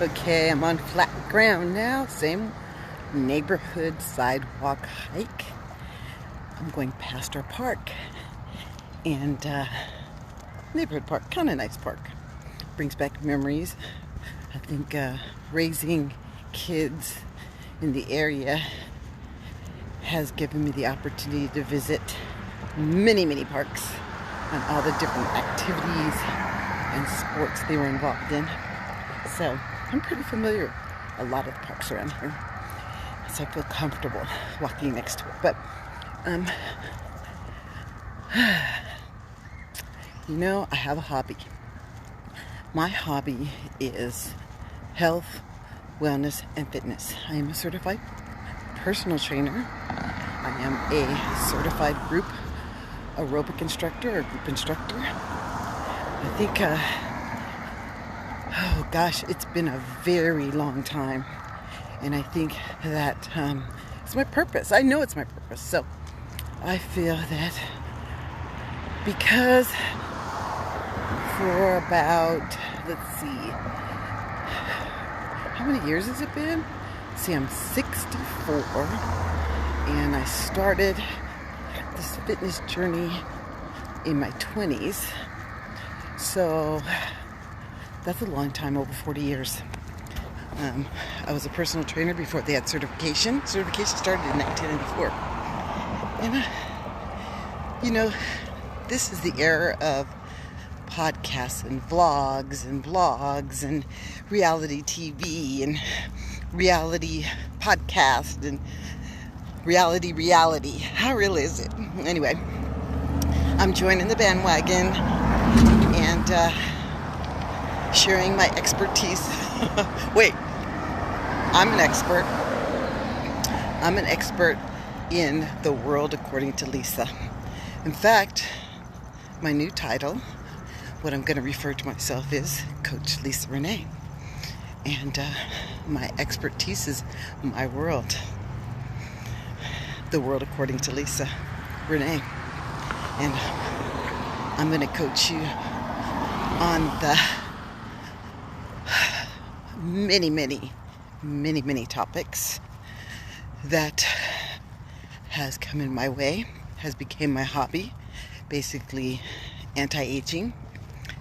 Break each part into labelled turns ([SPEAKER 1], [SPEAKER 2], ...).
[SPEAKER 1] Okay, I'm on flat ground now. Same neighborhood sidewalk hike. I'm going past our park. And neighborhood park, kind of nice park. Brings back memories. I think raising kids in the area has given me the opportunity to visit many parks and all the different activities and sports they were involved in. So I'm pretty familiar with a lot of the parks around here. So I feel comfortable walking next to it. But, I have a hobby. My hobby is health, wellness, and fitness. I am a certified personal trainer. I am a certified group aerobic instructor or group instructor. I think, it's been a very long time. And I think that it's my purpose. I know it's my purpose. So I feel that because for about, how many years has it been? See, I'm 64 and I started this fitness journey in my 20s. So that's a long time, over 40 years. I was a personal trainer before they had certification. Certification started in 1994. And, this is the era of podcasts and vlogs and blogs and reality TV and reality podcast and reality. How real is it? Anyway, I'm joining the bandwagon and sharing my expertise. Wait, I'm an expert in the world according to Lisa. In fact, my new title, what I'm going to refer to myself is Coach Lisa Renee. And my expertise is my world. The world according to Lisa Renee. And I'm going to coach you on the many topics that has come in my way, has become my hobby. Basically anti-aging,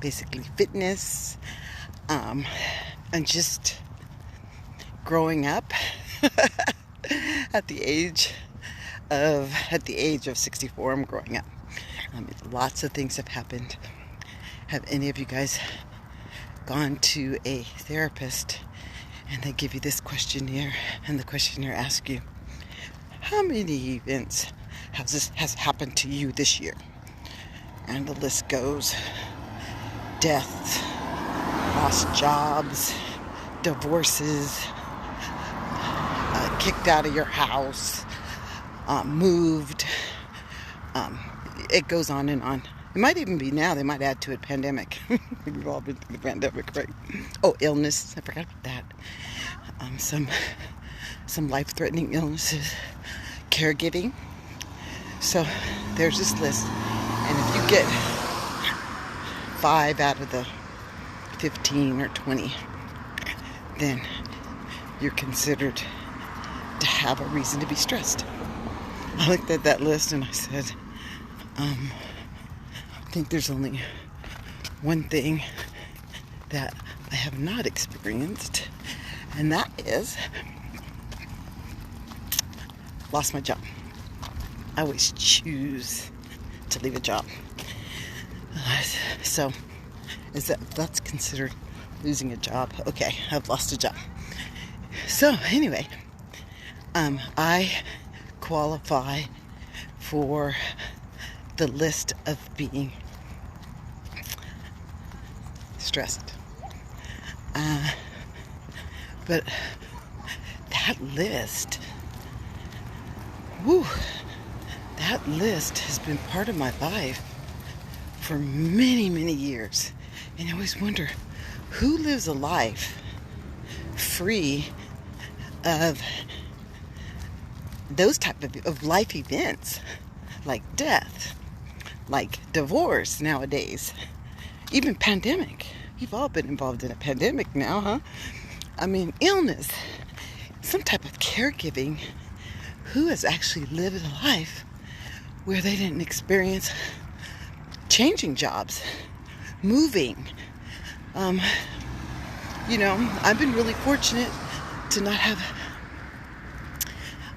[SPEAKER 1] basically fitness, and just growing up at the age of 64. I'm growing up. Lots of things have happened. Have any of you guys gone to a therapist and they give you this questionnaire, and the questionnaire asks you, how many events has happened to you this year? And the list goes: deaths, lost jobs, divorces, kicked out of your house, moved. It goes on and on. It might even be now. They might add to it pandemic. We've all been through the pandemic, right? Oh, illness. I forgot about that. Some life-threatening illnesses. Caregiving. So there's this list. And if you get 5 out of the 15 or 20, then you're considered to have a reason to be stressed. I looked at that list and I said, I think there's only one thing that I have not experienced, and that is lost my job. I always choose to leave a job. So that's considered losing a job? Okay, I've lost a job. So anyway, I qualify for the list of being stressed. But that list has been part of my life for many years. And I always wonder, who lives a life free of those type of life events, like death, like divorce nowadays, even pandemic. We've all been involved in a pandemic now, huh? illness, some type of caregiving. Who has actually lived a life where they didn't experience changing jobs, moving? I've been really fortunate to not have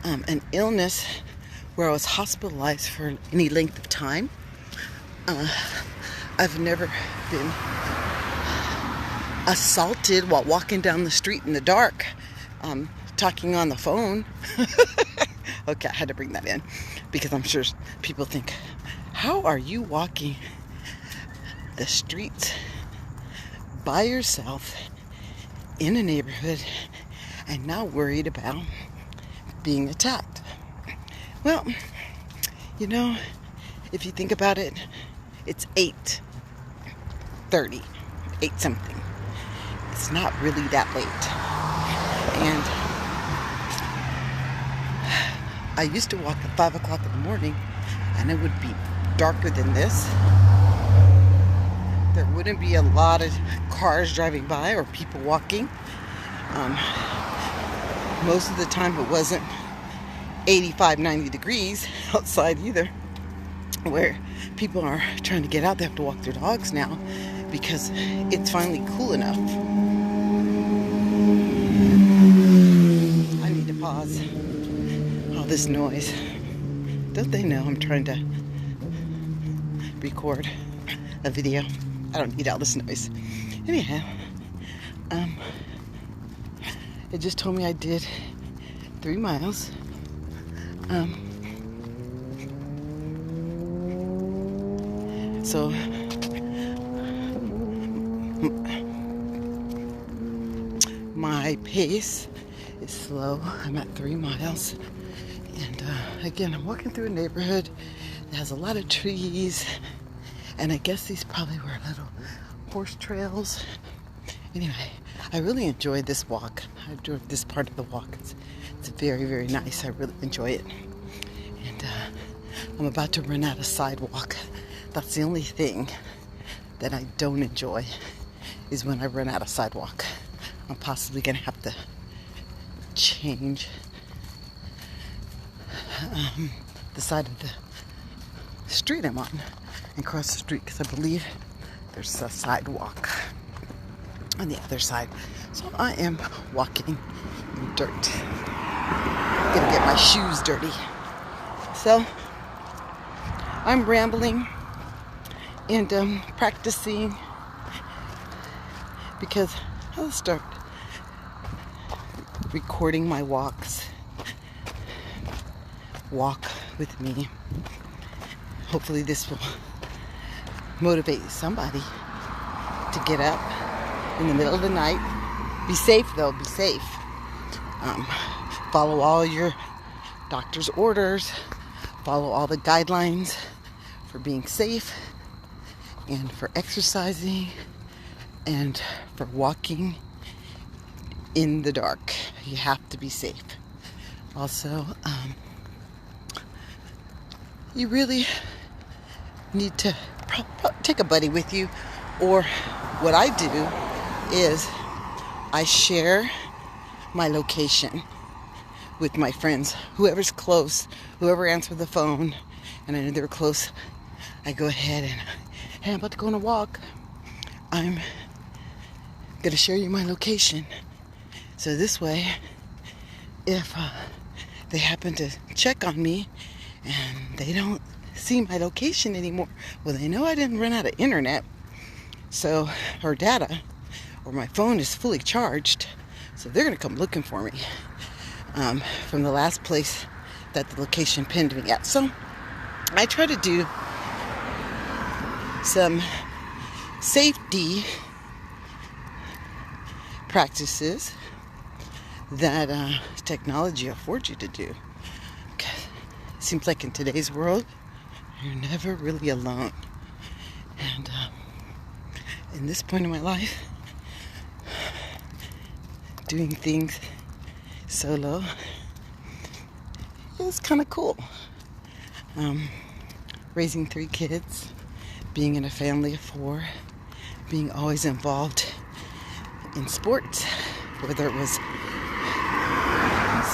[SPEAKER 1] an illness where I was hospitalized for any length of time. I've never been assaulted while walking down the street in the dark, talking on the phone. Okay, I had to bring that in because I'm sure people think, how are you walking the streets by yourself in a neighborhood and not worried about being attacked? Well, if you think about it, it's 8:30, 8 something. It's not really that late. And I used to walk at 5 o'clock in the morning, and it would be darker than this. There wouldn't be a lot of cars driving by or people walking. Most of the time it wasn't 85, 90 degrees outside either, where people are trying to get out. They have to walk their dogs now because it's finally cool enough. I need to pause all this noise. Don't they know I'm trying to record a video? I don't need all this noise. Anyhow, it just told me I did 3 miles. So my pace is slow. I'm at 3 miles. And again, I'm walking through a neighborhood that has a lot of trees. And I guess these probably were little horse trails. Anyway, I really enjoyed this walk. I enjoyed this part of the walk. It's very, very nice. I really enjoy it. And I'm about to run out of sidewalk. That's the only thing that I don't enjoy, is when I run out of sidewalk. I'm possibly going to have to change the side of the street I'm on and cross the street, because I believe there's a sidewalk on the other side. So I am walking in dirt. I'm gonna get my shoes dirty. So I'm rambling and practicing, because I'll start recording my walks. Walk with me. Hopefully this will motivate somebody to get up in the middle of the night. Be safe though, be safe. Follow all your doctor's orders. Follow all the guidelines for being safe and for exercising and for walking in the dark. You have to be safe. Also, you really need to take a buddy with you. Or what I do is I share my location with my friends. Whoever's close, whoever answers the phone, and I know they're close, I go ahead and, hey, I'm about to go on a walk. I'm going to share you my location. So this way, if they happen to check on me and they don't see my location anymore, well, they know I didn't run out of internet, so, or data, or my phone is fully charged, so they're going to come looking for me from the last place that the location pinned me at. So I try to do some safety practices that technology affords you to do. It seems like in today's world, you're never really alone. And in this point in my life, doing things solo is kind of cool. Raising 3 kids, being in a family of 4, being always involved in sports, whether it was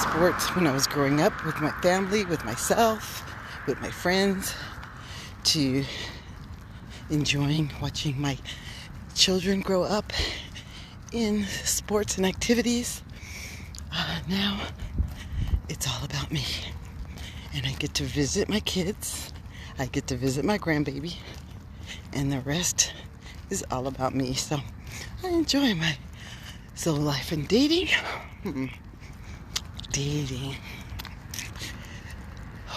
[SPEAKER 1] sports when I was growing up with my family, with myself, with my friends, to enjoying watching my children grow up in sports and activities. Now it's all about me, and I get to visit my kids, I get to visit my grandbaby, and the rest is all about me. So I enjoy my solo life. And dating,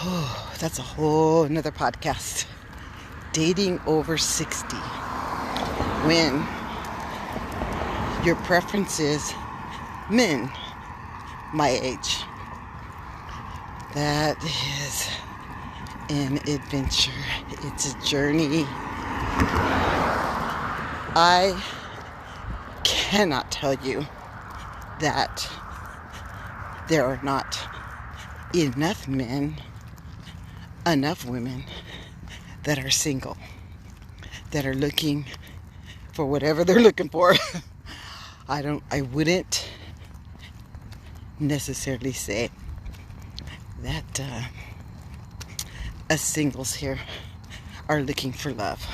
[SPEAKER 1] oh, that's a whole another podcast. Dating over 60, when your preference is men my age. That is an adventure. It's a journey. I cannot tell you that there are not enough men, enough women that are single, that are looking for whatever they're looking for. I wouldn't necessarily say that us singles here are looking for love.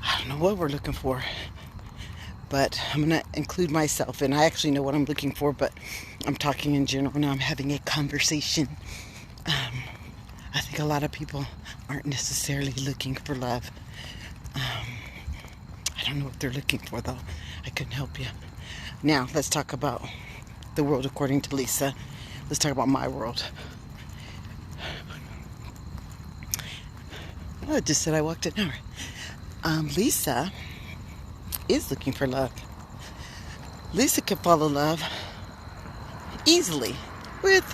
[SPEAKER 1] I don't know what we're looking for, but I'm going to include myself, and I actually know what I'm looking for, but I'm talking in general now. I'm having a conversation. I think a lot of people aren't necessarily looking for love. I don't know what they're looking for, though. I couldn't help you. Now, let's talk about the world according to Lisa. Let's talk about my world. Oh, it just said I walked an hour. Lisa is looking for love. Lisa can fall in love easily with,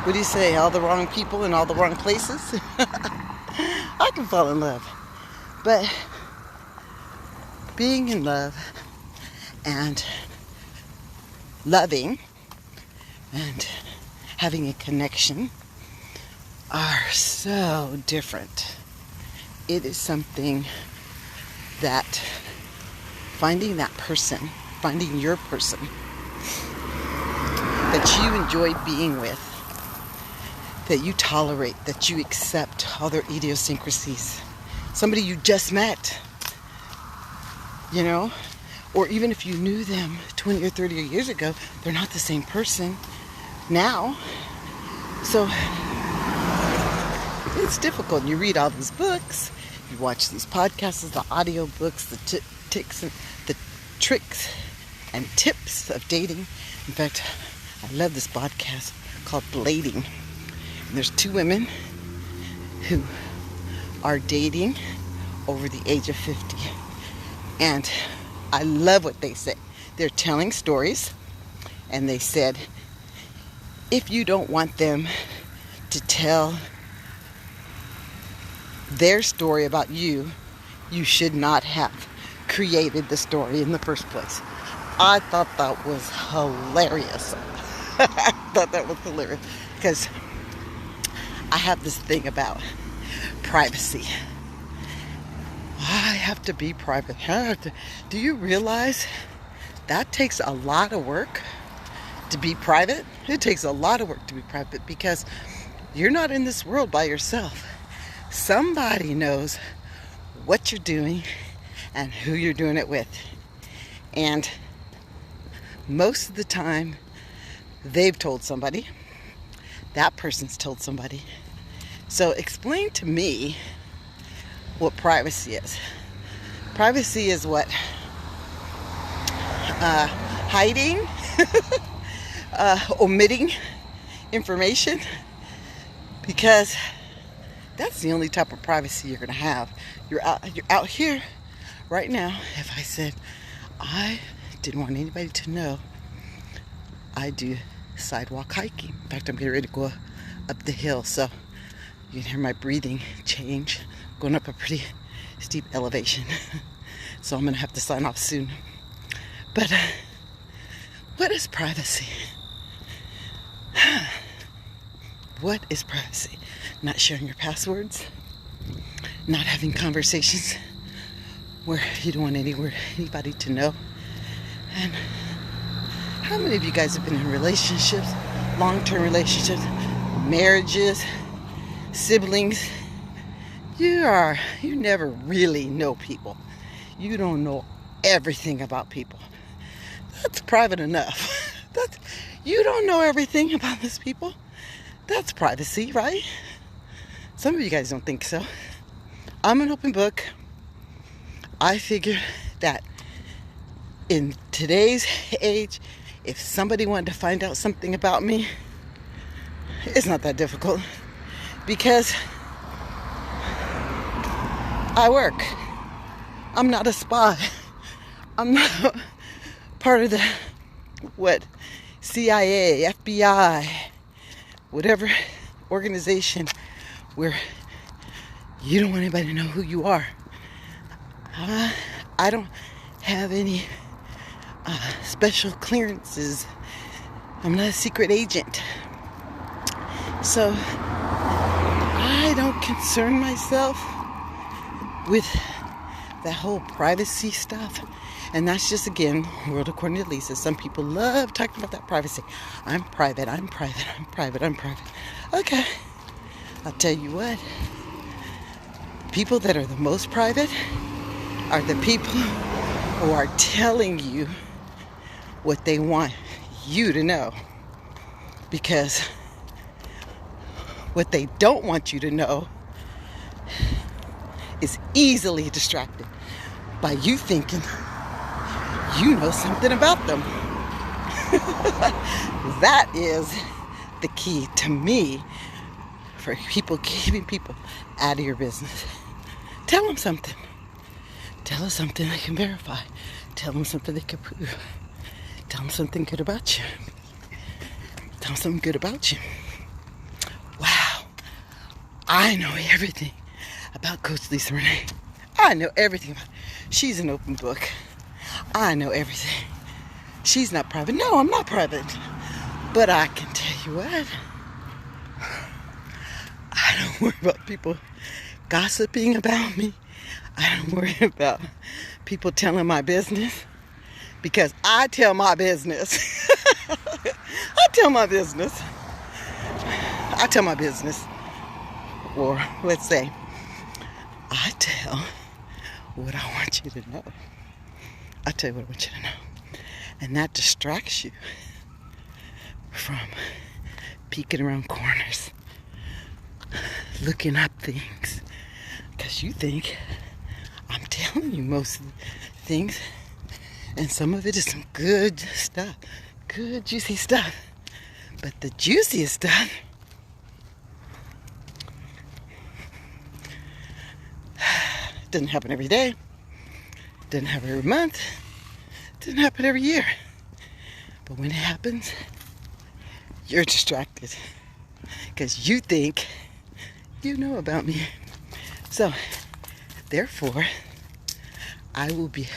[SPEAKER 1] what do you say, all the wrong people in all the wrong places? I can fall in love. But being in love and loving and having a connection are so different. It is something that finding that person, finding your person that you enjoy being with, that you tolerate, that you accept all their idiosyncrasies, somebody you just met, you know, or even if you knew them 20 or 30 years ago, they're not the same person now. So it's difficult. You read all these books, you watch these podcasts, the audio books, the tricks and tips of dating. In fact, I love this podcast called Blading. And there's two women who are dating over the age of 50. And I love what they say. They're telling stories, and they said, if you don't want them to tell their story about you, you should not have created the story in the first place. I thought that was hilarious. I thought that was hilarious because I have this thing about privacy. I have to be private. Do you realize that takes a lot of work to be private? It takes a lot of work to be private because you're not in this world by yourself. Somebody knows what you're doing and who you're doing it with. And most of the time, they've told somebody. That person's told somebody. So explain to me what privacy is. Privacy is what? Hiding? Omitting information? Because that's the only type of privacy you're going to have. You're out here right now. If I said I didn't want anybody to know, I do sidewalk hiking. In fact, I'm getting ready to go up the hill, so you can hear my breathing change. Going up a pretty steep elevation. So I'm going to have to sign off soon. But what is privacy? What is privacy? Not sharing your passwords, not having conversations where you don't want anybody to know And how many of you guys have been in relationships, long-term relationships, marriages, siblings? You never really know people. You don't know everything about people. That's private enough. You don't know everything about these people. That's privacy, right? Some of you guys don't think so. I'm an open book. I figured that in today's age, if somebody wanted to find out something about me, it's not that difficult, because I work. I'm not a spy. I'm not part of the CIA, FBI, whatever organization where you don't want anybody to know who you are. I don't have any special clearances. I'm not a secret agent. So I don't concern myself with that whole privacy stuff. And that's just, again, world according to Lisa. Some people love talking about that privacy. I'm private. Okay. I'll tell you what. People that are the most private are the people who are telling you what they want you to know. Because what they don't want you to know is easily distracted by you thinking you know something about them. That is the key to me for keeping people out of your business. Tell them something. Tell them something they can verify. Tell them something they can prove. Tell them something good about you. Tell them something good about you. Wow. I know everything about Coach Lisa Renee. I know everything about her. She's an open book. I know everything. She's not private. No, I'm not private. But I can tell you what. I don't worry about people gossiping about me. I don't worry about people telling my business. Because I tell my business. I tell my business. Or let's say, I tell what I want you to know. I tell you what I want you to know. And that distracts you from peeking around corners, looking up things. Because you think I'm telling you most of the things. And some of it is some good stuff. Good, juicy stuff. But the juiciest stuff doesn't happen every day. Doesn't happen every month. Doesn't happen every year. But when it happens, you're distracted. Because you think you know about me. So, therefore, I will be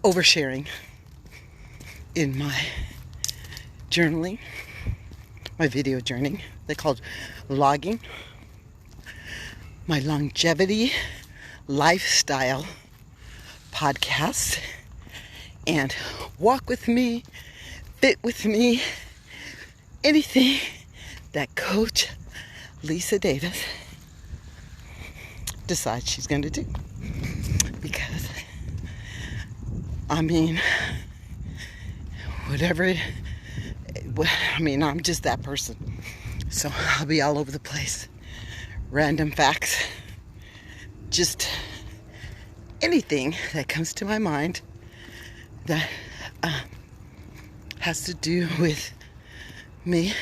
[SPEAKER 1] oversharing in my journaling, my video journaling. They call it vlogging. My longevity lifestyle podcast, and walk with me, fit with me, anything that Coach Lisa Davis decides she's going to do. Because, I mean, I'm just that person. So I'll be all over the place. Random facts. Just anything that comes to my mind that has to do with me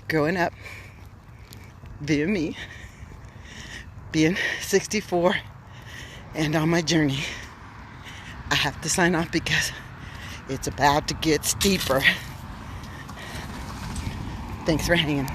[SPEAKER 1] growing up, via me, being 64, and on my journey. I have to sign off because it's about to get steeper. Thanks for hanging.